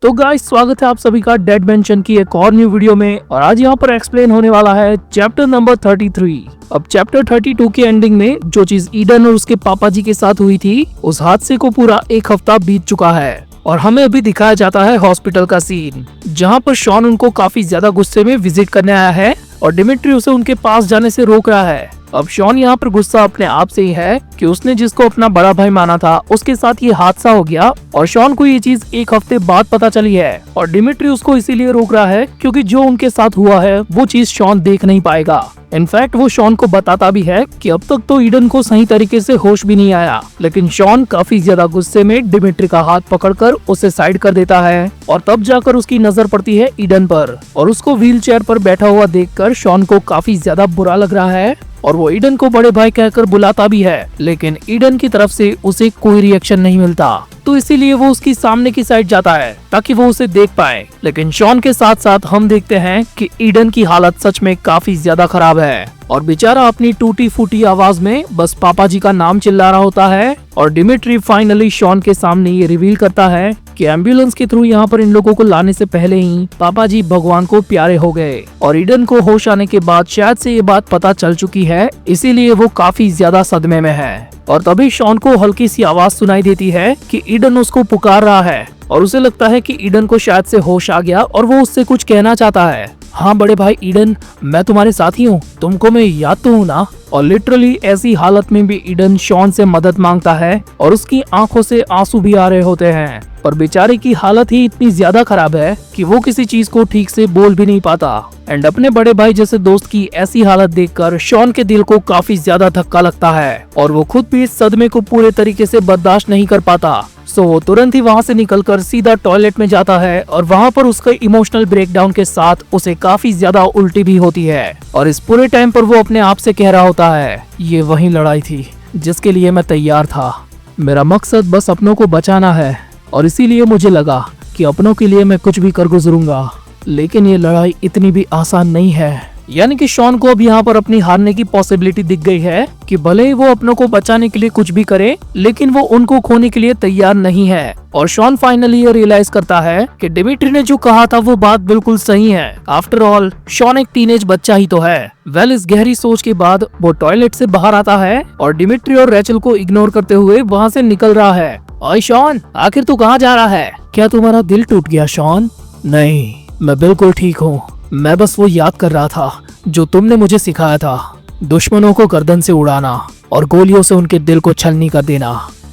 तो गाइस स्वागत है आप सभी का डेड मेंशन की एक और न्यू वीडियो में। और आज यहाँ पर एक्सप्लेन होने वाला है चैप्टर नंबर 33। अब चैप्टर 32 की एंडिंग में जो चीज ईडन और उसके पापा जी के साथ हुई थी, उस हादसे को पूरा एक हफ्ता बीत चुका है और हमें अभी दिखाया जाता है हॉस्पिटल का सीन, जहाँ पर शॉन उनको काफी ज्यादा गुस्से में विजिट करने आया है और डिमिट्री उसे उनके पास जाने से रोक रहा है। अब शॉन यहाँ पर गुस्सा अपने आप से ही है कि उसने जिसको अपना बड़ा भाई माना था उसके साथ ये हादसा हो गया और शॉन को ये चीज एक हफ्ते बाद पता चली है और डिमिट्री उसको इसीलिए रोक रहा है क्योंकि जो उनके साथ हुआ है वो चीज शॉन देख नहीं पाएगा। इनफैक्ट वो शॉन को बताता भी है कि अब तक तो ईडन को सही तरीके से होश भी नहीं आया, लेकिन शॉन काफी ज्यादा गुस्से में डिमिट्री का हाथ पकड़कर उसे साइड कर देता है और तब जाकर उसकी नजर पड़ती है ईडन पर और उसको व्हील चेयर पर बैठा हुआ देखकर शॉन को काफी ज्यादा बुरा लग रहा है और वो ईडन को बड़े भाई कहकर बुलाता भी है, लेकिन ईडन की तरफ से उसे कोई रिएक्शन नहीं मिलता। तो इसीलिए वो उसकी सामने की साइड जाता है ताकि वो उसे देख पाए। लेकिन शॉन के साथ साथ हम देखते हैं कि ईडन की हालत सच में काफी ज्यादा खराब है और बेचारा अपनी टूटी फूटी आवाज में बस पापा जी का नाम चिल्ला रहा होता है। और डिमिट्री फाइनली शॉन के सामने ये रिवील करता है कि एम्बुलेंस के थ्रू यहाँ पर इन लोगों को लाने से पहले ही पापा जी भगवान को प्यारे हो गए और ईडन को होश आने के बाद शायद से ये बात पता चल चुकी है, इसीलिए वो काफी ज्यादा सदमे में है। और तभी शॉन को हल्की सी आवाज सुनाई देती है कि ईडन उसको पुकार रहा है और उसे लगता है कि ईडन को शायद से होश आ गया और वो उससे कुछ कहना चाहता है। हाँ बड़े भाई ईडन, मैं तुम्हारे साथ ही हूँ, तुमको मैं याद तो हूँ ना। और लिटरली ऐसी हालत में भी ईडन शॉन से मदद मांगता है और उसकी आंखों से आंसू भी आ रहे होते हैं, पर बेचारे की हालत ही इतनी ज्यादा खराब है कि वो किसी चीज को ठीक से बोल भी नहीं पाता। एंड अपने बड़े भाई जैसे दोस्त की ऐसी हालत देखकर शॉन के दिल को काफी ज्यादा धक्का लगता है और वो खुद भी इस सदमे को पूरे तरीके से बर्दाश्त नहीं कर पाता। सो वो तुरंत ही वहाँ से निकलकर सीधा टॉयलेट में जाता है और वहाँ पर उसके इमोशनल ब्रेकडाउन के साथ उसे काफी ज्यादा उल्टी भी होती है और इस पूरे टाइम पर वो अपने आप से कह रहा होता है, ये वही लड़ाई थी जिसके लिए मैं तैयार था। मेरा मकसद बस अपनों को बचाना है और इसीलिए मुझे लगा कि अपनों के लिए मैं कुछ भी कर गुजरूंगा, लेकिन ये लड़ाई इतनी भी आसान नहीं है। यानी कि शॉन को अब यहाँ पर अपनी हारने की पॉसिबिलिटी दिख गई है कि भले ही वो अपनों को बचाने के लिए कुछ भी करे, लेकिन वो उनको खोने के लिए तैयार नहीं है। और शॉन फाइनली ये रियलाइज करता है कि डिमिट्री ने जो कहा था वो बात बिल्कुल सही है। आफ्टर ऑल शॉन एक टीनेज बच्चा ही तो है। इस गहरी सोच के बाद वो टॉयलेट से बाहर आता है और डिमिट्री और रैचल को इग्नोर करते हुए वहाँ से निकल रहा है। ओए शॉन, आखिर तू कहाँ जा रहा है? क्या तुम्हारा दिल टूट गया शॉन? नहीं, मैं बिल्कुल ठीक हूँ। मैं बस वो याद कर रहा था जो तुमने मुझे सिखाया था, दुश्मनों को गर्दन से उड़ाना और गोलियों से उनके दिल को छलनी कर देना।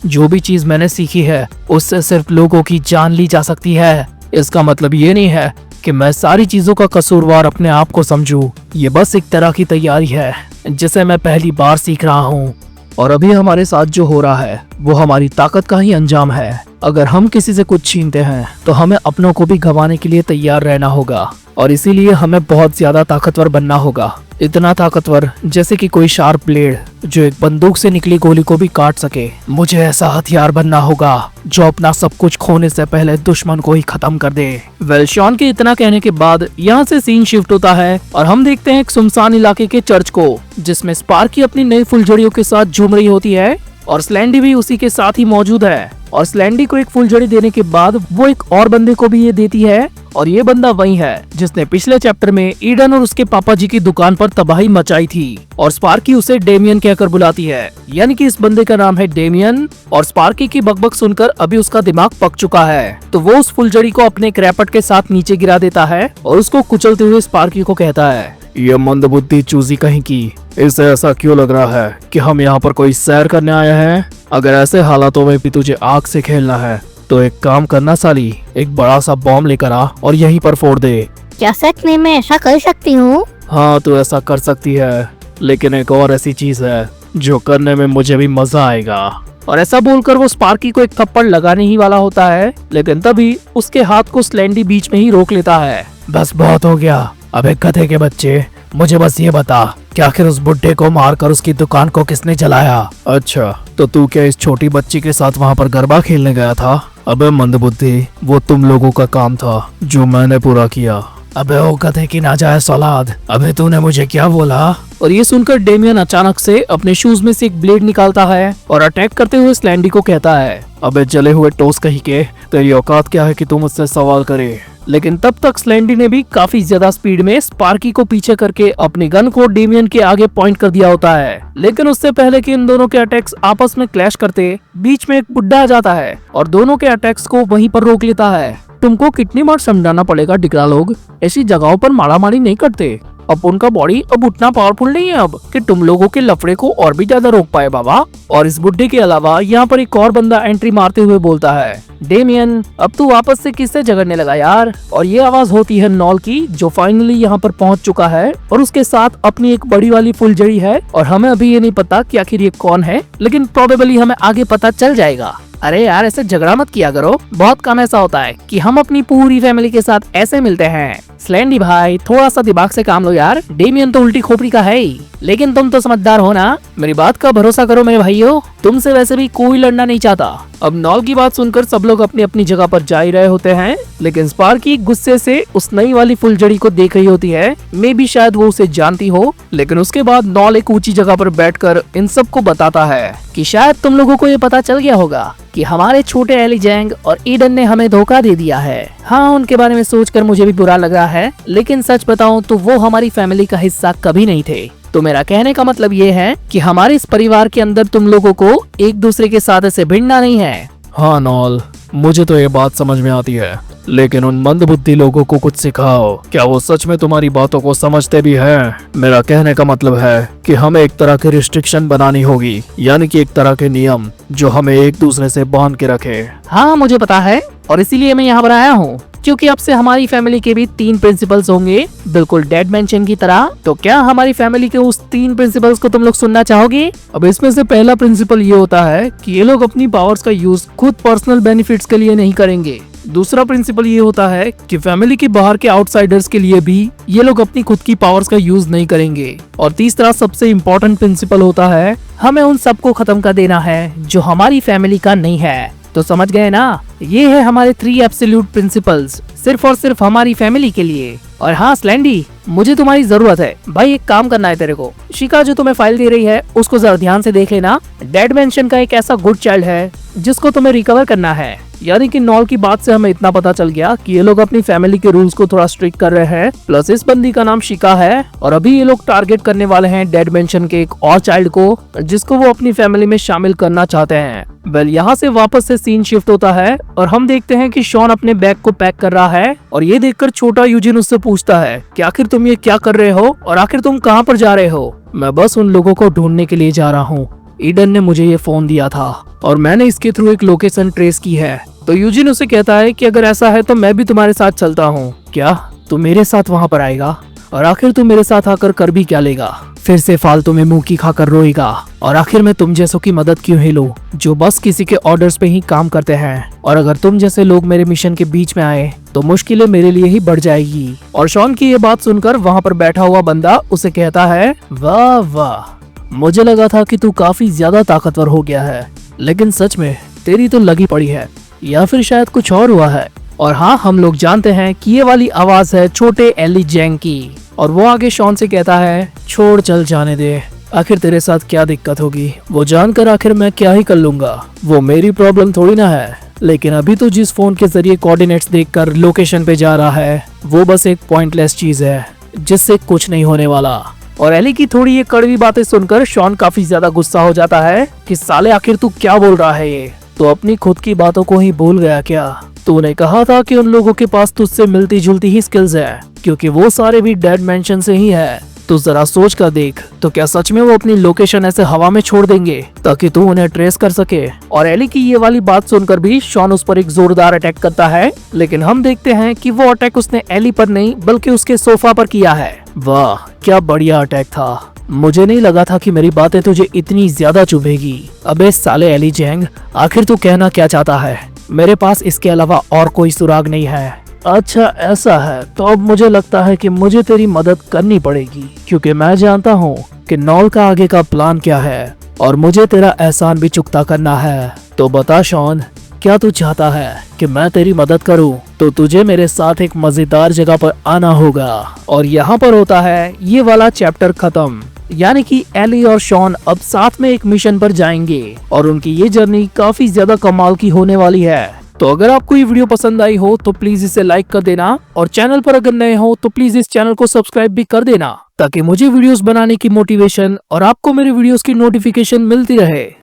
जो भी चीज मैंने सीखी है उससे सिर्फ लोगों की जान ली जा सकती है। इसका मतलब ये नहीं है कि मैं सारी चीजों का कसूरवार अपने आप को समझूं। ये बस एक तरह की तैयारी है जिसे मैं पहली बार सीख रहा हूँ और अभी हमारे साथ जो हो रहा है वो हमारी ताकत का ही अंजाम है। अगर हम किसी से कुछ छीनते हैं तो हमें अपनों को भी गंवाने के लिए तैयार रहना होगा और इसीलिए हमें बहुत ज्यादा ताकतवर बनना होगा। इतना ताकतवर जैसे कि कोई शार्प ब्लेड जो एक बंदूक से निकली गोली को भी काट सके। मुझे ऐसा हथियार बनना होगा जो अपना सब कुछ खोने से पहले दुश्मन को ही खत्म कर दे। शॉन के इतना कहने के बाद यहाँ से सीन शिफ्ट होता है और हम देखते हैं एक सुनसान इलाके के चर्च को, जिसमें स्पार्की अपनी नई फुलझड़ियों के साथ झूम रही होती है और स्लैंडी भी उसी के साथ ही मौजूद है। और स्लैंडी को एक फुलझड़ी देने के बाद वो एक और बंदे को भी ये देती है और ये बंदा वही है जिसने पिछले चैप्टर में ईडन और उसके पापा जी की दुकान पर तबाही मचाई थी। और स्पार्की उसे डेमियन कहकर बुलाती है, यानी कि इस बंदे का नाम है डेमियन। और स्पार्की की बकबक सुनकर अभी उसका दिमाग पक चुका है, तो वो उस फुलझड़ी को अपने क्रैपट के साथ नीचे गिरा देता है और उसको कुचलते हुए स्पार्की को कहता है, ये मंदबुद्धि चूजी कहीं की, इसे ऐसा क्यों लग रहा है कि हम यहाँ पर कोई सैर करने आए हैं? अगर ऐसे हालातों में भी तुझे आग से खेलना है तो एक काम करना साली, एक बड़ा सा बॉम्ब लेकर आ और यहीं पर फोड़ दे। क्या सच में मैं ऐसा कर सकती हूँ? हाँ तू ऐसा कर सकती है, लेकिन एक और ऐसी चीज है जो करने में मुझे भी मजा आएगा। और ऐसा बोलकर वो स्पार्की को एक थप्पड़ लगाने ही वाला होता है, लेकिन तभी उसके हाथ को स्लैंडी बीच में ही रोक लेता है। बस बहुत हो गया, अबे गधे के बच्चे, मुझे बस ये बता कि आखिर उस बुड्ढे को मारकर उसकी दुकान को किसने जलाया? अच्छा, तो तू क्या इस छोटी बच्ची के साथ वहाँ पर गरबा खेलने गया था? अबे मंदबुद्धि, वो तुम लोगों का काम था जो मैंने पूरा किया। अबे ओ गधे की नाजायज औलाद, अबे तूने मुझे क्या बोला? और ये सुनकर डेमियन अचानक से अपने शूज में से एक ब्लेड निकालता है और अटैक करते हुए स्लैंडी को कहता है, अबे जले हुए टोस कहीं के, तेरी औकात क्या है कि तू मुझसे सवाल करे। लेकिन तब तक स्लैंडी ने भी काफी ज्यादा स्पीड में स्पार्की को पीछे करके अपनी गन को डेमियन के आगे पॉइंट कर दिया होता है। लेकिन उससे पहले कि इन दोनों के अटैक्स आपस में क्लैश करते, बीच में एक बुड्ढा आ जाता है और दोनों के अटैक्स को वहीं पर रोक लेता है। तुमको कितनी बार समझाना पड़ेगा डिगरा लोग, ऐसी जगहों पर मारामारी नहीं करते। अब उनका बॉडी अब उतना पावरफुल नहीं है अब कि तुम लोगों के लफड़े को और भी ज्यादा रोक पाए बाबा। और इस बुड्ढे के अलावा यहाँ पर एक और बंदा एंट्री मारते हुए बोलता है, डेमियन अब तू वापस से किससे झगड़ने लगा यार। और ये आवाज होती है नॉल की, जो फाइनली यहाँ पर पहुँच चुका है और उसके साथ अपनी एक बड़ी वाली फुलझड़ी है। और हमें अभी ये नहीं पता कि आखिर ये कौन है, लेकिन प्रोबेबली हमें आगे पता चल जाएगा। अरे यार ऐसे झगड़ा मत किया करो, बहुत कम ऐसा होता है कि हम अपनी पूरी फैमिली के साथ ऐसे मिलते हैं। स्लैंडी भाई थोड़ा सा दिमाग से काम लो यार, डेमियन तो उल्टी खोपड़ी का है ही, लेकिन तुम तो समझदार हो ना, मेरी बात का भरोसा करो मेरे भाइयों, तुमसे वैसे भी कोई लड़ना नहीं चाहता। अब नॉल की बात सुनकर सब लोग अपनी अपनी जगह पर जा ही रहे होते हैं, लेकिन स्पार्की गुस्से से उस नई वाली फुलझड़ी को देख रही होती है। मे भी शायद वो उसे जानती हो। लेकिन उसके बाद नॉल एक ऊंची जगह पर बैठकर इन सबको बताता है कि शायद तुम लोगों को ये पता चल गया होगा कि हमारे छोटे एली जैंग और ईडन ने हमें धोखा दे दिया है। हाँ, उनके बारे में सोचकर मुझे भी बुरा लग रहा है, लेकिन सच बताऊं तो वो हमारी फैमिली का हिस्सा कभी नहीं थे। तो मेरा कहने का मतलब ये है कि हमारे इस परिवार के अंदर तुम लोगों को एक दूसरे के साथ ऐसे भिड़ना नहीं है। हाँ नॉल, मुझे तो ये बात समझ में आती है, लेकिन उन मंदबुद्धि लोगों को कुछ सिखाओ। क्या वो सच में तुम्हारी बातों को समझते भी हैं? मेरा कहने का मतलब है कि हमें एक तरह की रिस्ट्रिक्शन बनानी होगी, यानी कि एक तरह के नियम जो हमें एक दूसरे से बांध के रखे। हाँ मुझे पता है, और इसीलिए मैं यहाँ पर आया हूँ, क्योंकि अब से हमारी फैमिली के भी 3 प्रिंसिपल्स होंगे, बिल्कुल डेड मेंशन की तरह। तो क्या हमारी फैमिली के उस 3 प्रिंसिपल्स को तुम लोग सुनना चाहोगे? अब इसमें से पहला प्रिंसिपल ये होता है कि ये लोग अपनी पावर्स का यूज खुद पर्सनल बेनिफिट्स के लिए नहीं करेंगे। दूसरा प्रिंसिपल ये होता है कि फैमिली के बाहर के आउटसाइडर्स के लिए भी ये लोग अपनी खुद की पावर्स का यूज नहीं करेंगे। और तीसरा सबसे इम्पोर्टेंट प्रिंसिपल होता है, हमें उन सबको खत्म कर देना है जो हमारी फैमिली का नहीं है। तो समझ गए ना, ये है हमारे 3 एब्सोल्यूट प्रिंसिपल्स, सिर्फ और सिर्फ हमारी फैमिली के लिए। और हाँ स्लैंडी, मुझे तुम्हारी जरूरत है भाई, एक काम करना है तेरे को। शिका जो तुम्हें फाइल दे रही है उसको जरा ध्यान से देख लेना। डेड मेंशन का एक ऐसा गुड चाइल्ड है जिसको तुम्हें रिकवर करना है। यानी कि नॉल की बात से हमें इतना पता चल गया कि ये लोग अपनी फैमिली के रूल्स को थोड़ा स्ट्रिक्ट कर रहे हैं। प्लस इस बंदी का नाम शिका है और अभी ये लोग टारगेट करने वाले हैं डेड मेंशन के एक और चाइल्ड को, जिसको वो अपनी फैमिली में शामिल करना चाहते हैं। वेल यहाँ से वापस से सीन शिफ्ट होता है और हम देखते हैं कि शॉन अपने बैग को पैक कर रहा है। और ये देखकर छोटा यूजिन उससे पूछता है कि आखिर तुम ये क्या कर रहे हो और आखिर तुम कहाँ पर जा रहे हो? मैं बस उन लोगों को ढूंढने के लिए जा रहा हूँ। ईडन ने मुझे ये फोन दिया था और मैंने इसके थ्रू एक लोकेशन ट्रेस की है। तो यूजिन उसे कहता है कि अगर ऐसा है तो मैं भी तुम्हारे साथ चलता हूँ। क्या तू मेरे साथ वहाँ पर आएगा? और आखिर तू मेरे साथ आकर कर भी क्या लेगा? फिर से फालतू में मुंह की खाकर रोएगा? और आखिर मैं तुम जैसों की मदद क्यों ही लूं, जो बस किसी के ऑर्डर्स पे ही काम करते हैं? और अगर तुम जैसे लोग मेरे मिशन के बीच में आए तो मुश्किलें मेरे लिए ही बढ़ जाएगी। और शॉन की ये बात सुनकर वहाँ पर बैठा हुआ बंदा उसे कहता है, वाह वाह, मुझे लगा था कि तू काफी ज्यादा ताकतवर हो गया है, लेकिन सच में तेरी तो लगी पड़ी है, या फिर शायद कुछ और हुआ है। और हाँ, हम लोग जानते हैं कि ये वाली आवाज है छोटे एली जैंग की। और वो आगे शॉन से कहता है, छोड़ चल जाने दे, आखिर तेरे साथ क्या दिक्कत होगी, वो जानकर आखिर मैं क्या ही कर लूंगा, वो मेरी प्रॉब्लम थोड़ी ना है। लेकिन अभी तो जिस फोन के जरिए कोऑर्डिनेट्स देखकर लोकेशन पे जा रहा है वो बस एक पॉइंटलेस चीज है जिससे कुछ नहीं होने वाला। और एली की थोड़ी ये कड़वी बातें सुनकर शॉन काफी ज्यादा गुस्सा हो जाता है कि साले आखिर तू क्या बोल रहा है ये? तो अपनी खुद की बातों को ही भूल गया क्या? तूने कहा था कि उन लोगों के पास तुझसे मिलती जुलती ही स्किल्स है, क्योंकि वो सारे भी डेड मेंशन से ही है। तो जरा सोच कर देख, तो क्या सच में वो अपनी लोकेशन ऐसे हवा में छोड़ देंगे ताकि तू उन्हें ट्रेस कर सके? और एली की ये वाली बात सुनकर भी शॉन उस पर एक जोरदार अटैक करता है, लेकिन हम देखते हैं कि वो अटैक उसने एली पर नहीं बल्कि उसके सोफा पर किया है। वाह, क्या बढ़िया अटैक था। मुझे नहीं लगा था कि मेरी बातें तुझे इतनी ज्यादा चुभेगी। अबे साले एली जैंग, आखिर तू कहना क्या चाहता है? मेरे पास इसके अलावा और कोई सुराग नहीं है। अच्छा ऐसा है, तो अब मुझे लगता है कि मुझे तेरी मदद करनी पड़ेगी, क्योंकि मैं जानता हूँ कि नॉल का आगे का प्लान क्या है और मुझे तेरा एहसान भी चुकता करना है। तो बता शॉन, क्या तू चाहता है कि मैं तेरी मदद करूं? तो तुझे मेरे साथ एक मजेदार जगह पर आना होगा। और यहाँ पर होता है ये वाला चैप्टर खत्म। यानी कि एली और शॉन अब साथ में एक मिशन पर जाएंगे और उनकी ये जर्नी काफी ज्यादा कमाल की होने वाली है। तो अगर आपको ये वीडियो पसंद आई हो तो प्लीज इसे लाइक कर देना और चैनल पर अगर नए हो तो प्लीज इस चैनल को सब्सक्राइब भी कर देना ताकि मुझे वीडियोस बनाने की मोटिवेशन और आपको मेरे वीडियोस की नोटिफिकेशन मिलती रहे।